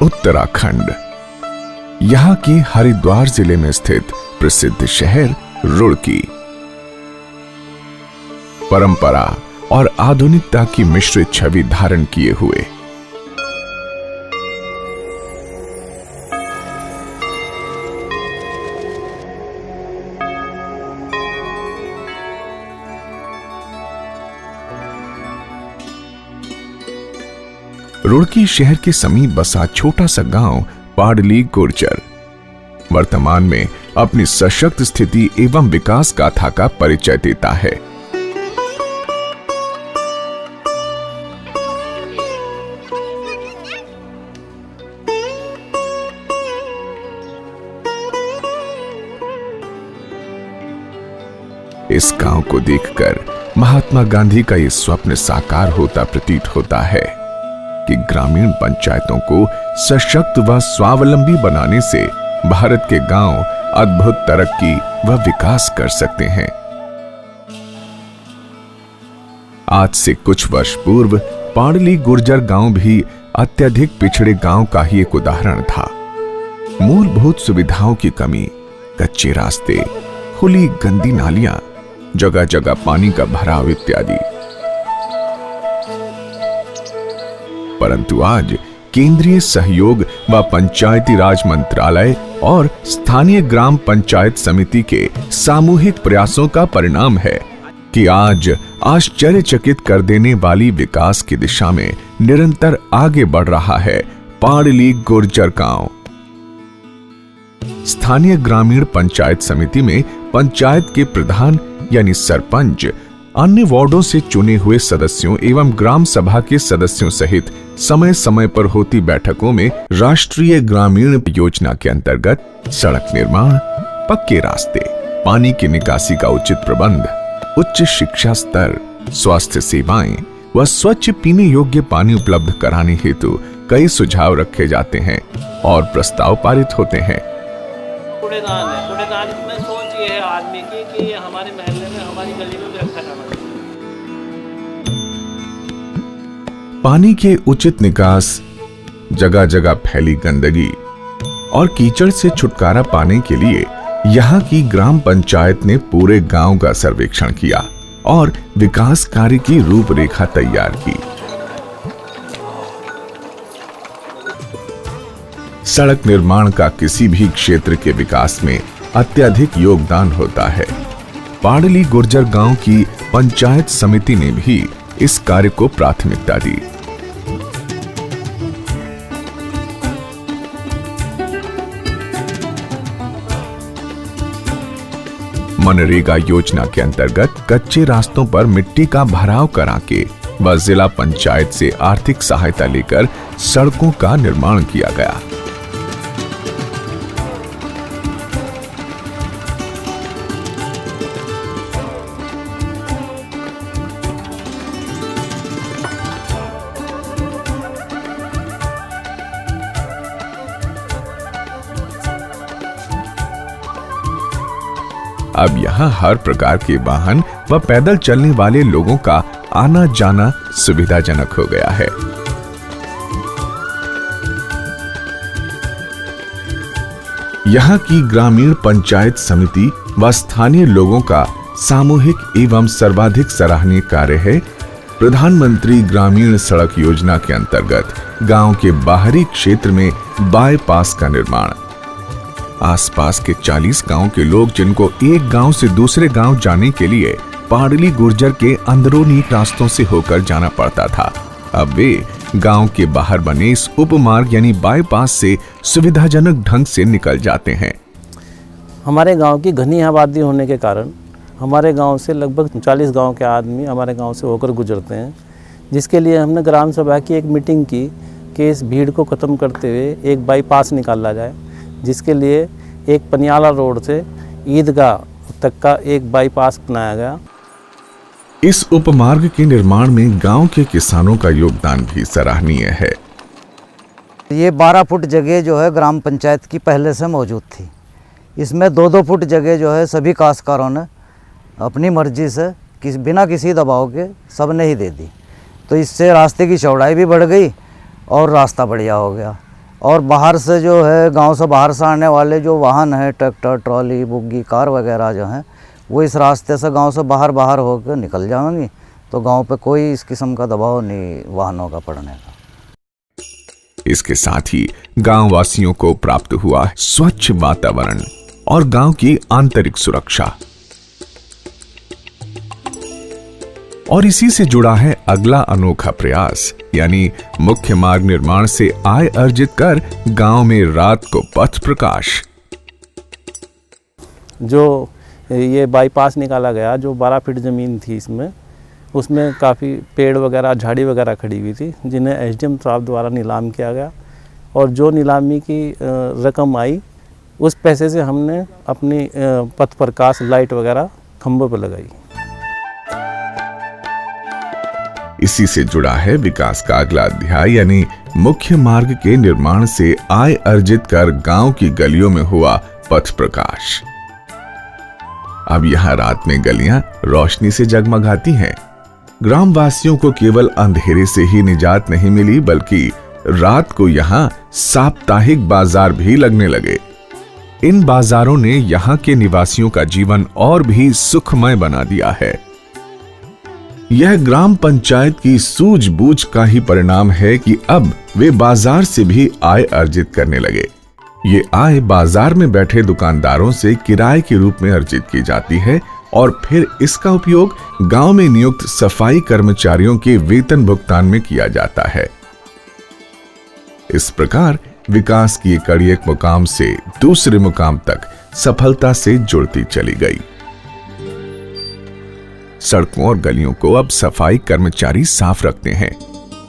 उत्तराखंड। यहाँ के हरिद्वार जिले में स्थित प्रसिद्ध शहर रुड़की परंपरा और आधुनिकता की मिश्रित छवि धारण किए हुए रुड़की शहर के समीप बसा छोटा सा गांव पाडली गुर्जर वर्तमान में अपनी सशक्त स्थिति एवं विकास गाथा का परिचय देता है। इस गांव को देखकर महात्मा गांधी का यह स्वप्न साकार होता प्रतीत होता है कि ग्रामीण पंचायतों को सशक्त व स्वावलंबी बनाने से भारत के गांव अद्भुत तरक्की व विकास कर सकते हैं। आज से कुछ वर्ष पूर्व पाडली गुर्जर गांव भी अत्यधिक पिछड़े गांव का ही एक उदाहरण था। मूलभूत सुविधाओं की कमी, कच्चे रास्ते, खुली गंदी नालियां, जगह जगह पानी का भराव इत्यादि। परंतु आज केंद्रीय सहयोग व पंचायती राज मंत्रालय और स्थानीय ग्राम पंचायत समिति के सामूहिक प्रयासों का परिणाम है कि आज आश्चर्यचकित कर देने वाली विकास की दिशा में निरंतर आगे बढ़ रहा है पाडली गुर्जर गांव। स्थानीय ग्रामीण पंचायत समिति में पंचायत के प्रधान यानी सरपंच, अन्य वार्डों से चुने हुए सदस्यों एवं ग्राम सभा के सदस्यों सहित समय समय पर होती बैठकों में राष्ट्रीय ग्रामीण योजना के अंतर्गत सड़क निर्माण, पक्के रास्ते, पानी की निकासी का उचित प्रबंध, उच्च शिक्षा स्तर, स्वास्थ्य सेवाएं व स्वच्छ पीने योग्य पानी उपलब्ध कराने हेतु कई सुझाव रखे जाते हैं और प्रस्ताव पारित होते हैं। कूड़ेदान में सोच ये है आदमी की कि हमारे महल्ले में, हमारी गली में व्यवस्था करना चाहिए। पानी के उचित निकास, जगह जगह फैली गंदगी और कीचड़ से छुटकारा पाने के लिए यहाँ की ग्राम पंचायत ने पूरे गांव का सर्वेक्षण किया और विकास कार्य की रूपरेखा तैयार की। सड़क निर्माण का किसी भी क्षेत्र के विकास में अत्यधिक योगदान होता है। पाडली गुर्जर गांव की पंचायत समिति ने भी इस कार्य को प्राथमिकता दी। मनरेगा योजना के अंतर्गत कच्चे रास्तों पर मिट्टी का भराव करा के व जिला पंचायत से आर्थिक सहायता लेकर सड़कों का निर्माण किया गया। अब यहाँ हर प्रकार के वाहन व पैदल चलने वाले लोगों का आना जाना सुविधाजनक हो गया है। यहाँ की ग्रामीण पंचायत समिति व स्थानीय लोगों का सामूहिक एवं सर्वाधिक सराहनीय कार्य है प्रधानमंत्री ग्रामीण सड़क योजना के अंतर्गत गांव के बाहरी क्षेत्र में बाईपास का निर्माण। आसपास के 40 गांव के लोग जिनको एक गांव से दूसरे गांव जाने के लिए पाडली गुर्जर के अंदरूनी रास्तों से होकर जाना पड़ता था, अब वे गांव के बाहर बने इस उपमार्ग यानी बाईपास से सुविधाजनक ढंग से निकल जाते हैं। हमारे गांव की घनी आबादी होने के कारण हमारे गांव से लगभग 40 गांव के आदमी हमारे गांव से होकर गुजरते हैं, जिसके लिए हमने ग्राम सभा की एक मीटिंग की कि इस भीड़ को ख़त्म करते हुए एक बाईपास निकाला जाए, जिसके लिए एक पनियाला रोड से ईदगाह तक का एक बाईपास बनाया गया। इस उपमार्ग के निर्माण में गांव के किसानों का योगदान भी सराहनीय है। ये 12 फुट जगह जो है ग्राम पंचायत की पहले से मौजूद थी। इसमें 2-2 फुट जगह जो है सभी काश्तकारों ने अपनी मर्जी से बिना किसी दबाव के सब ने ही दे दी। तो इससे रास्ते की चौड़ाई भी बढ़ गई और रास्ता बढ़िया हो गया और बाहर से जो है गांव से बाहर से आने वाले जो वाहन हैं, ट्रैक्टर, ट्रॉली, बुग्गी, कार वगैरह जो हैं, वो इस रास्ते से गांव से बाहर होकर निकल जाएंगी। तो गांव पे कोई इस किस्म का दबाव नहीं वाहनों का पड़ने का। इसके साथ ही गांव वासियों को प्राप्त हुआ स्वच्छ वातावरण और गांव की आंतरिक सुरक्षा। और इसी से जुड़ा है अगला अनोखा प्रयास, यानी मुख्य मार्ग निर्माण से आय अर्जित कर गांव में रात को पथ प्रकाश। जो ये बाईपास निकाला गया, जो 12 फीट ज़मीन थी उसमें काफ़ी पेड़ वगैरह, झाड़ी वगैरह खड़ी हुई थी, जिन्हें एसडीएम साहब द्वारा नीलाम किया गया। और जो नीलामी की रकम आई, उस पैसे से हमने अपनी पथ प्रकाश लाइट वगैरह खंभों पर लगाई। इसी से जुड़ा है विकास का अगला अध्याय, यानी मुख्य मार्ग के निर्माण से आय अर्जित कर गांव की गलियों में हुआ पथ प्रकाश। अब यहां रात में गलियां रोशनी से जगमगाती हैं। ग्रामवासियों को केवल अंधेरे से ही निजात नहीं मिली, बल्कि रात को यहां साप्ताहिक बाजार भी लगने लगे। इन बाजारों ने यहां के निवासियों का जीवन और भी सुखमय बना दिया है। यह ग्राम पंचायत की सूझबूझ का ही परिणाम है कि अब वे बाजार से भी आय अर्जित करने लगे। ये आय बाजार में बैठे दुकानदारों से किराए के रूप में अर्जित की जाती है और फिर इसका उपयोग गांव में नियुक्त सफाई कर्मचारियों के वेतन भुगतान में किया जाता है। इस प्रकार विकास की कड़ी एक मुकाम से दूसरे मुकाम तक सफलता से जुड़ती चली गई। सड़कों और गलियों को अब सफाई कर्मचारी साफ रखते हैं,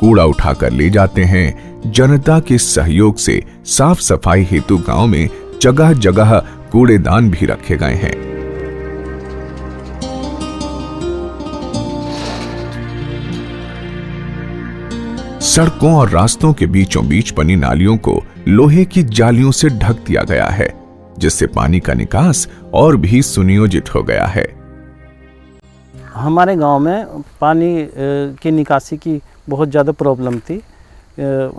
कूड़ा उठाकर ले जाते हैं। जनता के सहयोग से साफ सफाई हेतु गांव में जगह जगह कूड़ेदान भी रखे गए हैं। सड़कों और रास्तों के बीचों बीच बनी नालियों को लोहे की जालियों से ढक दिया गया है, जिससे पानी का निकास और भी सुनियोजित हो गया है। हमारे गांव में पानी की निकासी की बहुत ज़्यादा प्रॉब्लम थी।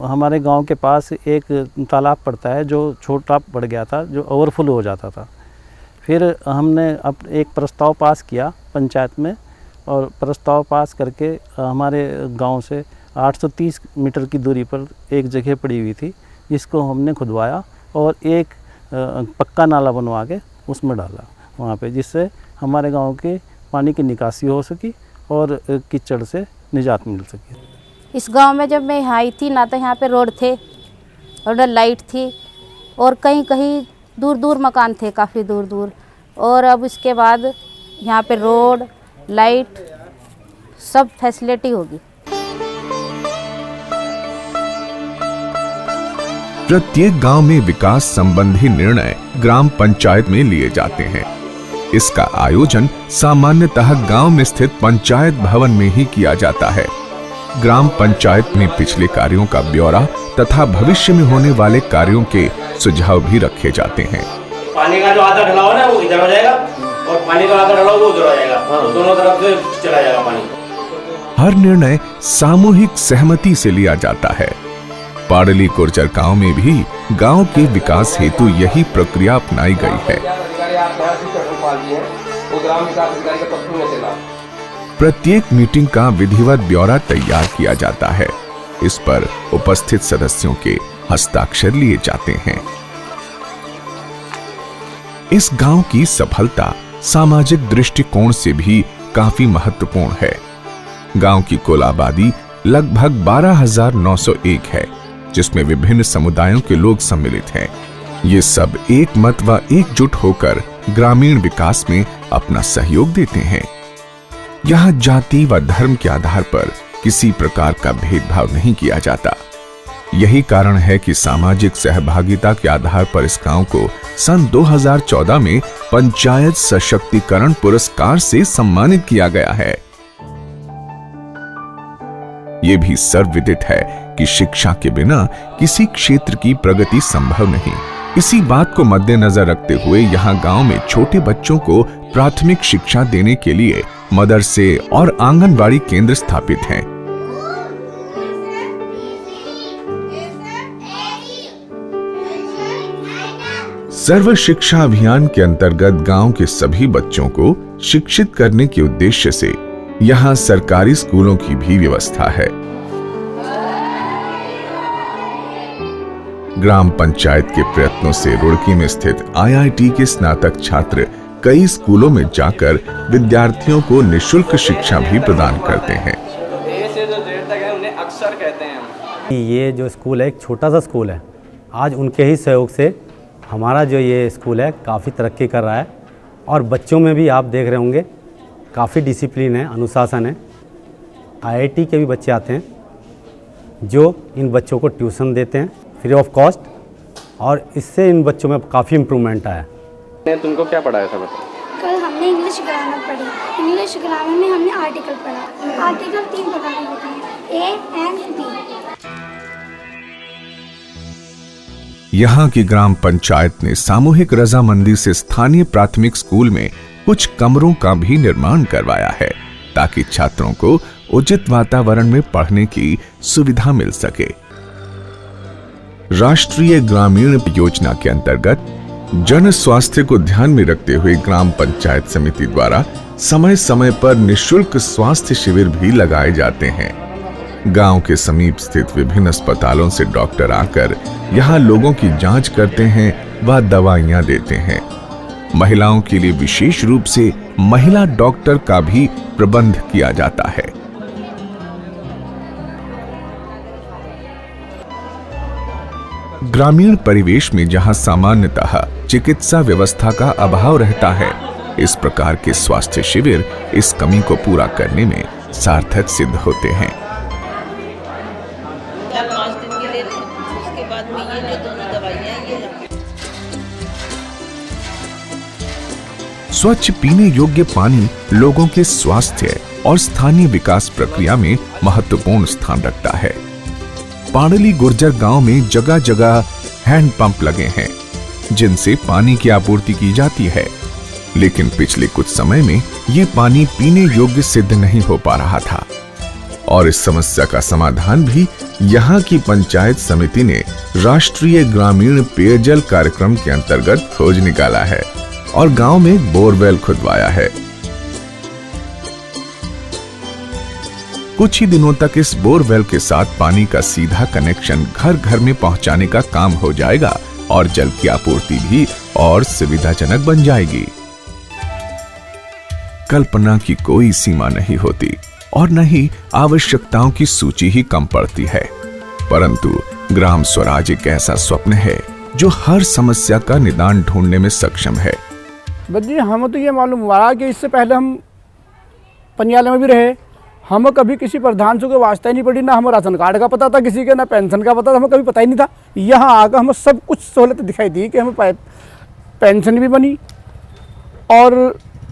हमारे गांव के पास एक तालाब पड़ता है जो छोटा पड़ गया था, जो ओवरफ्लो हो जाता था। फिर हमने अब एक प्रस्ताव पास किया पंचायत में, और प्रस्ताव पास करके हमारे गांव से 830 मीटर की दूरी पर एक जगह पड़ी हुई थी, जिसको हमने खुदवाया और एक पक्का नाला बनवा के उसमें डाला वहाँ पे, जिससे हमारे गांव के पानी की निकासी हो सकी और कीचड़ से निजात मिल सकी। इस गांव में जब मैं यहाँ आई थी ना, तो यहाँ पे रोड थे और ना लाइट थी, और कहीं कहीं दूर दूर मकान थे, काफ़ी दूर दूर। और अब इसके बाद यहाँ पे रोड, लाइट, सब फैसिलिटी होगी। प्रत्येक गांव में विकास संबंधी निर्णय ग्राम पंचायत में लिए जाते हैं। इसका आयोजन सामान्यतः गांव में स्थित पंचायत भवन में ही किया जाता है। ग्राम पंचायत में पिछले कार्यों का ब्यौरा तथा भविष्य में होने वाले कार्यों के सुझाव भी रखे जाते हैं। पानी का जो आधा ढलाव है ना, वो इधर हो जाएगा, और पानी का आधा ढलाव वो उधर हो जाएगा, तो दोनों तरफ से चला जाएगा पानी। हर निर्णय सामूहिक सहमति से लिया जाता है। पाडली गुर्जर गांव में भी गांव के विकास हेतु यही प्रक्रिया अपनाई गई है। प्रत्येक मीटिंग का विधिवत ब्यौरा तैयार किया जाता है। इस पर उपस्थित सदस्यों के हस्ताक्षर लिए जाते हैं। इस गांव की सफलता सामाजिक दृष्टिकोण से भी काफी महत्वपूर्ण है। गांव की कुल आबादी लगभग 12,901 है, जिसमें विभिन्न समुदायों के लोग सम्मिलित हैं। ये सब एक मत व एकजुट होकर ग्रामीण विकास में अपना सहयोग देते हैं। यहाँ जाति व धर्म के आधार पर किसी प्रकार का भेदभाव नहीं किया जाता। यही कारण है कि सामाजिक सहभागिता के आधार पर इस गांव को सन 2014 में पंचायत सशक्तिकरण पुरस्कार से सम्मानित किया गया है। ये भी सर्वविदित है कि शिक्षा के बिना किसी क्षेत्र की प्रगति संभव नहीं। इसी बात को मद्देनजर रखते हुए यहाँ गांव में छोटे बच्चों को प्राथमिक शिक्षा देने के लिए मदरसे और आंगनवाड़ी केंद्र स्थापित हैं। सर्व शिक्षा अभियान के अंतर्गत गांव के सभी बच्चों को शिक्षित करने के उद्देश्य से यहाँ सरकारी स्कूलों की भी व्यवस्था है। ग्राम पंचायत के प्रयत्नों से रुड़की में स्थित IIT के स्नातक छात्र कई स्कूलों में जाकर विद्यार्थियों को निःशुल्क शिक्षा भी प्रदान करते हैं। अक्सर कहते हैं ये जो स्कूल है एक छोटा सा स्कूल है, आज उनके ही सहयोग से हमारा जो ये स्कूल है काफ़ी तरक्की कर रहा है और बच्चों में भी आप देख रहे होंगे काफ़ी डिसिप्लिन है, अनुशासन है। IIT के भी बच्चे आते हैं जो इन बच्चों को ट्यूशन देते हैं फ्री ऑफ कॉस्ट और इससे इन बच्चों में काफ़ी इम्प्रूवमेंट आया है। तुमको क्या पढ़ाया था बता? कल हमने इंग्लिश ग्रामर पढ़ी। इंग्लिश ग्रामर में हमने आर्टिकल पढ़ा। आर्टिकल 3 प्रकार के होते हैं, A and B। यहाँ की ग्राम पंचायत ने सामूहिक रजामंदी से स्थानीय प्राथमिक स्कूल में कुछ कमरों का भी निर्माण करवाया है ताकि छात्रों को उचित वातावरण में पढ़ने की सुविधा मिल सके। राष्ट्रीय ग्रामीण योजना के अंतर्गत जन स्वास्थ्य को ध्यान में रखते हुए ग्राम पंचायत समिति द्वारा समय समय पर निःशुल्क स्वास्थ्य शिविर भी लगाए जाते हैं। गांव के समीप स्थित विभिन्न अस्पतालों से डॉक्टर आकर यहां लोगों की जांच करते हैं व दवाइयां देते हैं। महिलाओं के लिए विशेष रूप से महिला डॉक्टर का भी प्रबंध किया जाता है। ग्रामीण परिवेश में जहां सामान्यतः चिकित्सा व्यवस्था का अभाव रहता है, इस प्रकार के स्वास्थ्य शिविर इस कमी को पूरा करने में सार्थक सिद्ध होते हैं। 5 दिन के ले लें, उसके बाद में ये जो दोनों दवाइयाँ ये स्वच्छ पीने योग्य पानी लोगों के स्वास्थ्य और स्थानीय विकास प्रक्रिया में महत्वपूर्ण स्थान रखता है। पाडली गुर्जर गांव में जगह जगह हैंड पंप लगे हैं जिनसे पानी की आपूर्ति की जाती है, लेकिन पिछले कुछ समय में ये पानी पीने योग्य सिद्ध नहीं हो पा रहा था और इस समस्या का समाधान भी यहाँ की पंचायत समिति ने राष्ट्रीय ग्रामीण पेयजल कार्यक्रम के अंतर्गत खोज निकाला है और गांव में बोरवेल खुदवाया है। कुछ ही दिनों तक इस बोरवेल के साथ पानी का सीधा कनेक्शन घर घर में पहुंचाने का काम हो जाएगा और जल की आपूर्ति भी और सुविधाजनक बन जाएगी। कल्पना की कोई सीमा नहीं होती और न ही आवश्यकताओं की सूची ही कम पड़ती है, परंतु ग्राम स्वराज एक ऐसा स्वप्न है जो हर समस्या का निदान ढूंढने में सक्षम है। बच्ची हमें तो ये मालूम हुआ कि इससे पहले हम पंजाल में भी रहे, हमें कभी किसी प्रधान से कोई वास्ता ही नहीं पड़ी, ना हमें राशन कार्ड का पता था किसी के, ना पेंशन का पता था, हमें कभी पता ही नहीं था। यहाँ आकर हमें सब कुछ सहूलत दिखाई दी कि हमें पेंशन भी बनी और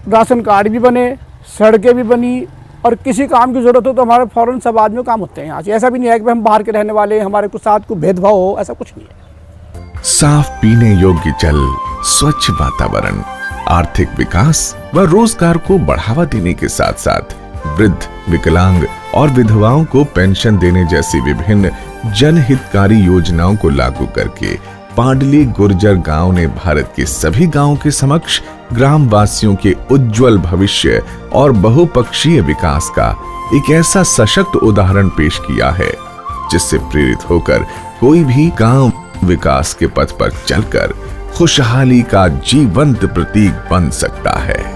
राशन कार्ड भी बने, सड़कें भी बनी और किसी काम की ज़रूरत हो तो हमारे फ़ौरन सब आदमी काम होते हैं यहाँ से। ऐसा भी नहीं है कि हम बाहर के रहने वाले हमारे कुछ साथ को भेदभाव हो, ऐसा कुछ नहीं है। साफ पीने योग्य जल, स्वच्छ वातावरण, आर्थिक विकास व रोजगार को बढ़ावा देने के साथ साथ वृद्ध, विकलांग और विधवाओं को पेंशन देने जैसी विभिन्न जनहितकारी योजनाओं को लागू करके पाडली गुर्जर गांव ने भारत के सभी गांवों के समक्ष ग्राम वासियों के उज्जवल भविष्य और बहुपक्षीय विकास का एक ऐसा सशक्त उदाहरण पेश किया है जिससे प्रेरित होकर कोई भी गांव विकास के पथ पर चलकर खुशहाली का जीवंत प्रतीक बन सकता है।